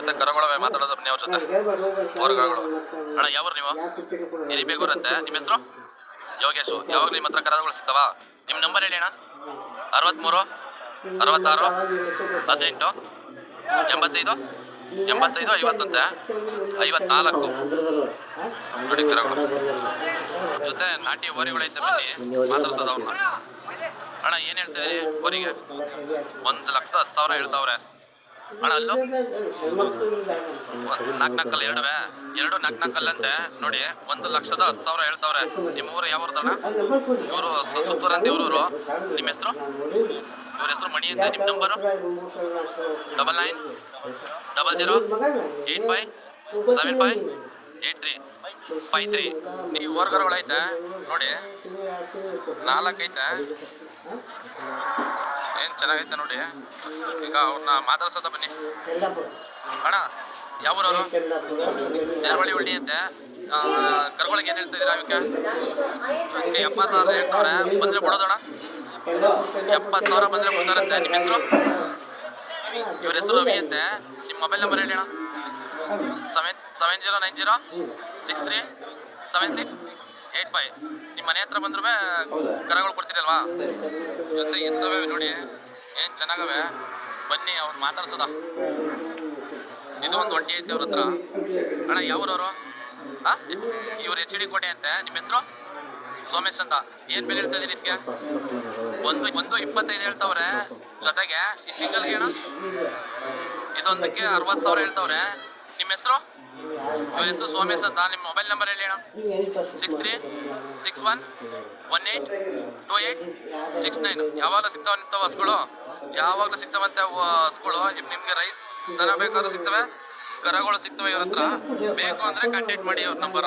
ಜೊತೆ ಕರಗೊಳವೆ ಮಾತಾಡೋದು ಬನ್ನಿ ಅವ್ರ ಜೊತೆ ಬೋರ್ಗಳು. ಅಣ್ಣ ಯಾವ್ರು ನೀವು? ಹಿರಿಬೇಗೂರಂತೆ. ನಿಮ್ಮ ಹೆಸರು? ಯೋಗೇಶು. ಯಾವಾಗ ನಿಮ್ಮ ಹತ್ರ ಕರಗಳು ಸಿಗ್ತಾವ? ನಿಮ್ಮ ನಂಬರ್ ಹೇಳಿ ಅಣ್ಣ. 63 66 18 85 85 50ಅಂತೆ. 54 ನೋಡಿ ಕರಗಳು ಜೊತೆ ನಾಟಿ ಓರಿಗಳೈತೆ. ಬನ್ನಿ ಮಾತಾಡ್ಸೋದು ಅವ್ರನ್ನ. ಅಣ್ಣ ಏನು ಹೇಳ್ತಿದ್ದೀರಿ ಓರಿಗೆ? 1,10,000 ಹೇಳ್ತಾವ್ರೆ ಅಣ್ಣ. ಅಲ್ಲೂ 4 ಎರಡು 4 ಅಂತೆ ನೋಡಿ. 1,10,000 ಹೇಳ್ತಾವ್ರೆ. ನಿಮ್ಮ ಊರು ಯಾವ ಊರ್ದಣ್ಣ? ಇವರು ಸುತ್ತೂರು ಅಂತ ಇವ್ರೂರು. ನಿಮ್ಮ ಹೆಸರು? ಇವ್ರ ಹೆಸರು ಮಣಿ ಅಂತ. ನಿಮ್ಮ ನಂಬರು? 99 00 85 75 83 53. ನೀವು ಓರ್ಗರುಗಳೈತೆ ನೋಡಿ. 4 ಐತೆ. ಏನು ಚೆನ್ನಾಗೈತೆ ನೋಡಿ. ಈಗ ಅವ್ರನ್ನ ಮಾತಾಡ್ಸೋದ ಬನ್ನಿ. ಅಣ್ಣ ಯಾವ ಊರವರು? ನೆರವಳ್ಳಿ ಉಳ್ಳಿ ಅಂತೆ. ಕರ್ಗೊಳಗೆ ಏನು ಹೇಳ್ತಾ ಇದ್ದೀರಾ? ಅವಕ್ಕೆ 76 ಹೇಳ್ತಾವ್ರೆ. ಬಂದರೆ ಕೊಡೋದಣ್ಣ. 70,000 ಬಂದರೆ ಕೊಡ್ತಾರಂತೆ. ನಿಮ್ಮ ಹೆಸರು? ಇವ್ರ ಹೆಸರು ರವಿ ಅಂತೆ. ನಿಮ್ಮ ಮೊಬೈಲ್ ನಂಬರ್ ಹೇಳಿ ಅಣ್ಣ. 7090 63 76 85. ನಿಮ್ಮ ಮನೆ ಹತ್ರ ಬಂದ್ರೂ ಕರಗಳು ಕೊಡ್ತೀರಲ್ವಾ? ಜೊತೆ ಎಂತವೆ ನೋಡಿ, ಏನು ಚೆನ್ನಾಗವೆ. ಬನ್ನಿ ಅವ್ರು ಮಾತಾಡ್ಸೋದ. ಇದು ಒಂದು ಒಂಟಿ ಐತೆ ಅವ್ರ ಹತ್ರ. ಅಣ್ಣ ಯಾವೂರವರು? ಹಾಂ, ಇವ್ರು HD ಕೋಟೆ ಅಂತೆ. ನಿಮ್ಮ ಹೆಸರು? ಸೋಮೇಶ್ ಅಂತ. ಏನು ಬೆಲೆ ಹೇಳ್ತಾ ಇದ್ದೀರಿ ಇದಕ್ಕೆ? 125 ಹೇಳ್ತಾವ್ರೆ. ಜೊತೆಗೆ ಈ ಸಿಂಗಲ್ಗೆ ಅಣ್ಣ ಇದೊಂದಕ್ಕೆ 60,000 ಹೇಳ್ತಾವ್ರೆ. ನಿಮ್ಮ ಹೆಸರು? ಇವ್ರ ಹೆಸರು ಸೋಮೇಶ್ ಅಂತ. ನಿಮ್ಮ ಮೊಬೈಲ್ ನಂಬರ್ ಹೇಳಿ ಅಣ್ಣ. 63 61 18 28 69. ಯಾವಾಗಲೂ ಸಿಗ್ತಾವ ನಿಂತವ ಹಸುಗಳು? ಯಾವಾಗಲೂ ಸಿಗ್ತಾವಂತೆ ಹಸುಗಳು. ನಿಮಗೆ ರೈಸ್ ದನ ಬೇಕಾದ್ರೂ ಸಿಗ್ತವೆ, ಕರಗಳು ಸಿಗ್ತವೆ ಇವ್ರ ಹತ್ರ. ಬೇಕು ಅಂದರೆ ಕಾಂಟ್ಯಾಕ್ಟ್ ಮಾಡಿ ಅವ್ರ ನಂಬರ್.